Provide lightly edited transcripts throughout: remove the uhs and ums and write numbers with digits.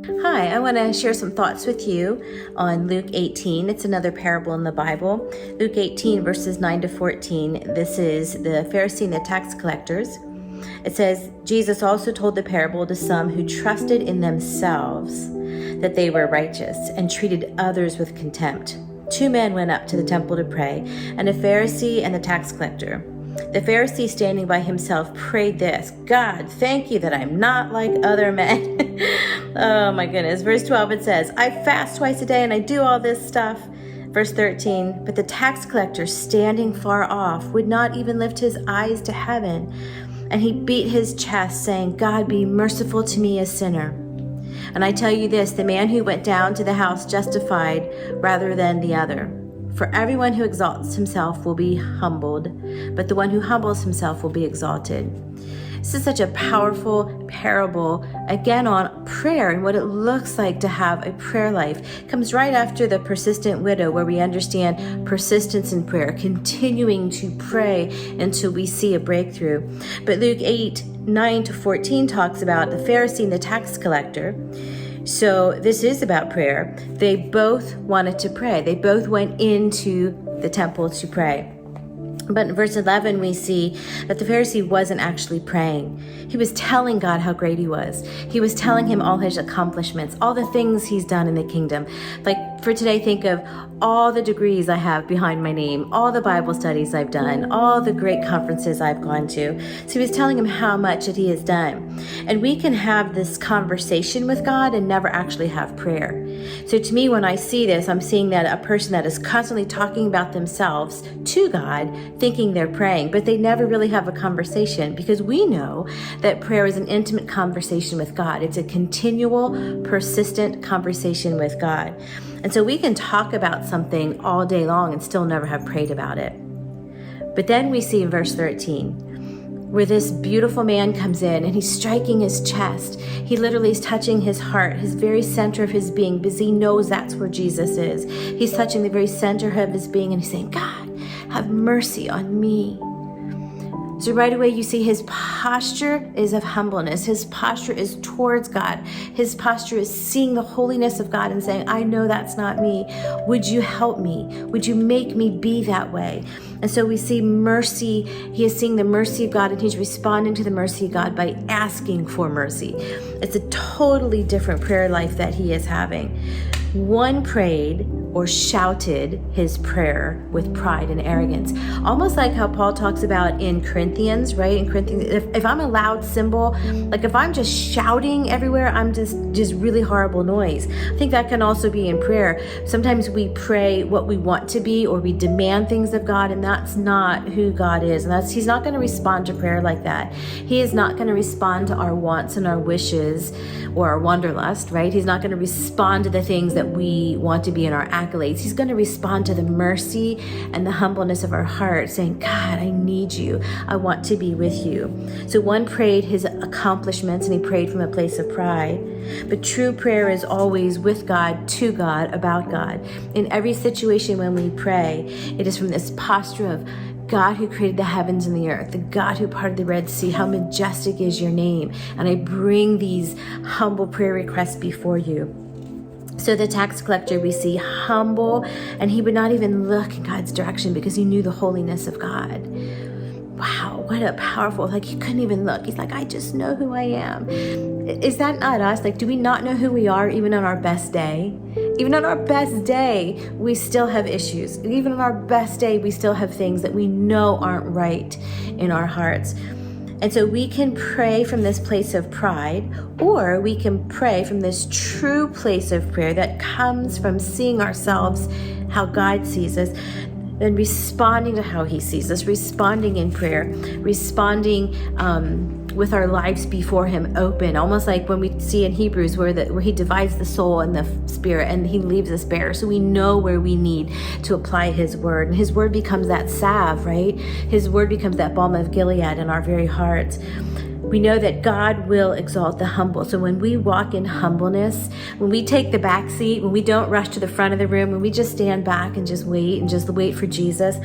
Hi, I want to share some thoughts with you on Luke 18. It's another parable in the Bible. Luke 18, verses 9 to 14. This is the Pharisee and the tax collectors. It says, Jesus also told the parable to some who trusted in themselves that they were righteous and treated others with contempt. Two men went up to the temple to pray, and a Pharisee and the tax collector. The Pharisee, standing by himself, prayed this: God, thank you that I'm not like other men. Oh my goodness. Verse 12, it says, I fast twice a day and I do all this stuff. Verse 13, but the tax collector, standing far off, would not even lift his eyes to heaven. And he beat his chest, saying, God, be merciful to me, a sinner. And I tell you this, the man who went down to the house justified rather than the other. For everyone who exalts himself will be humbled, but the one who humbles himself will be exalted. This is such a powerful parable, again, on prayer and what it looks like to have a prayer life. It comes right after the persistent widow, where we understand persistence in prayer, continuing to pray until we see a breakthrough. But Luke 8, 9 to 14 talks about the Pharisee and the tax collector. So this is about prayer. They both wanted to pray. They both went into the temple to pray. But in verse 11, we see that the Pharisee wasn't actually praying. He was telling God how great he was. He was telling him all his accomplishments, all the things he's done in the kingdom. Like for today, think of all the degrees I have behind my name, all the Bible studies I've done, all the great conferences I've gone to. So he was telling him how much that he has done. And we can have this conversation with God and never actually have prayer. So to me, when I see this, I'm seeing that a person that is constantly talking about themselves to God, thinking they're praying, but they never really have a conversation, because we know that prayer is an intimate conversation with God. It's a continual, persistent conversation with God. And so we can talk about something all day long and still never have prayed about it. But then we see in verse 13, where this beautiful man comes in and he's striking his chest. He literally is touching his heart, his very center of his being, because he knows that's where Jesus is. He's touching the very center of his being and he's saying, God, have mercy on me. So right away you see his posture is of humbleness. His posture is towards God. His posture is seeing the holiness of God and saying, I know that's not me. Would you help me? Would you make me be that way? And so we see mercy. He is seeing the mercy of God, and he's responding to the mercy of God by asking for mercy. It's a totally different prayer life that he is having. One prayed or shouted his prayer with pride and arrogance. Almost like how Paul talks about in Corinthians, right? In Corinthians, if I'm a loud cymbal, like if I'm just shouting everywhere, I'm just really horrible noise. I think that can also be in prayer. Sometimes we pray what we want to be, or we demand things of God, and that's not who God is. And he's not going to respond to prayer like that. He is not going to respond to our wants and our wishes or our wanderlust, right? He's not going to respond to the things that we want to be in our accolades. He's going to respond to the mercy and the humbleness of our heart, saying, God, I need you. I want to be with you. So one prayed his accomplishments, and he prayed from a place of pride. But true prayer is always with God, to God, about God. In every situation when we pray, it is from this posture of God who created the heavens and the earth, the God who parted the Red Sea, how majestic is your name. And I bring these humble prayer requests before you. So the tax collector, we see humble, and he would not even look in God's direction because he knew the holiness of God. Wow, what a powerful, like he couldn't even look. He's like, I just know who I am. Is that not us? Like, do we not know who we are even on our best day? Even on our best day, we still have issues. Even on our best day, we still have things that we know aren't right in our hearts. And so we can pray from this place of pride, or we can pray from this true place of prayer that comes from seeing ourselves how God sees us, and responding to how he sees us, responding in prayer, responding with our lives before him open, almost like when we see in Hebrews where he divides the soul and the spirit, and he leaves us bare, so we know where we need to apply his word. And his word becomes that salve, right? His word becomes that balm of Gilead in our very hearts. We know that God will exalt the humble. So when we walk in humbleness, when we take the back seat, when we don't rush to the front of the room, when we just stand back and just wait for Jesus,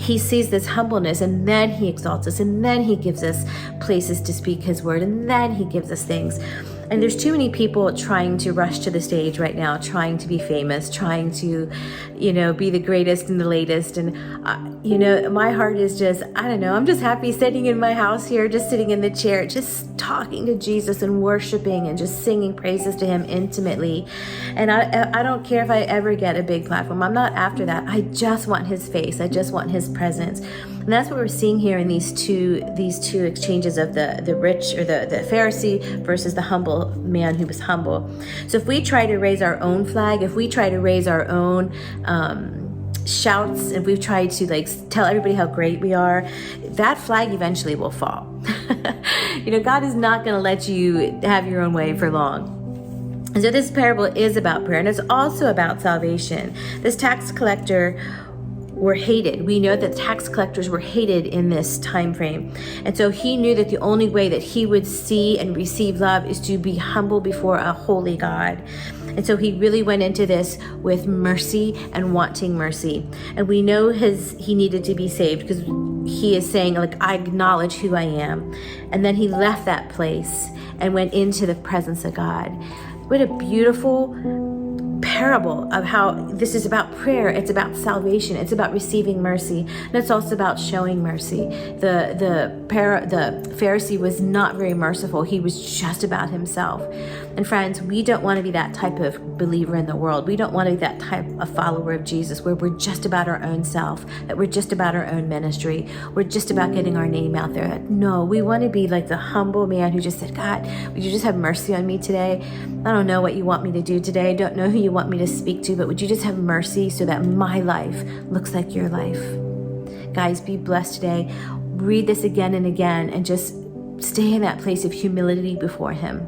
he sees this humbleness, and then he exalts us, and then he gives us places to speak his word, and then he gives us things. And there's too many people trying to rush to the stage right now, trying to be famous, trying to, be the greatest and the latest. And, my heart is just, I don't know, I'm just happy sitting in my house here, just sitting in the chair, just talking to Jesus and worshiping and just singing praises to him intimately. And I don't care if I ever get a big platform. I'm not after that. I just want his face. I just want his presence. And that's what we're seeing here in these two exchanges of the rich, or the Pharisee versus the humble man who was humble. So if we try to raise our own flag, if we try to raise our own shouts, if we try to tell everybody how great we are, that flag eventually will fall. God is not going to let you have your own way for long. And so this parable is about prayer, and it's also about salvation. This tax collector were hated. We know that tax collectors were hated in this time frame. And so he knew that the only way that he would see and receive love is to be humble before a holy God. And so he really went into this with mercy and wanting mercy. And we know he needed to be saved, because he is saying, I acknowledge who I am. And then he left that place and went into the presence of God. What a beautiful parable of how this is about prayer. It's about salvation. It's about receiving mercy, and it's also about showing mercy. The Pharisee was not very merciful. He was just about himself. And friends, we don't want to be that type of believer in the world. We don't want to be that type of follower of Jesus, where we're just about our own self, that we're just about our own ministry, we're just about getting our name out there. No, we want to be like the humble man who just said, God, would you just have mercy on me today? I don't know what you want me to do today. I don't know who you want me to speak to, but would you just have mercy so that my life looks like your life? Guys, be blessed today. Read this again and again, and just stay in that place of humility before him.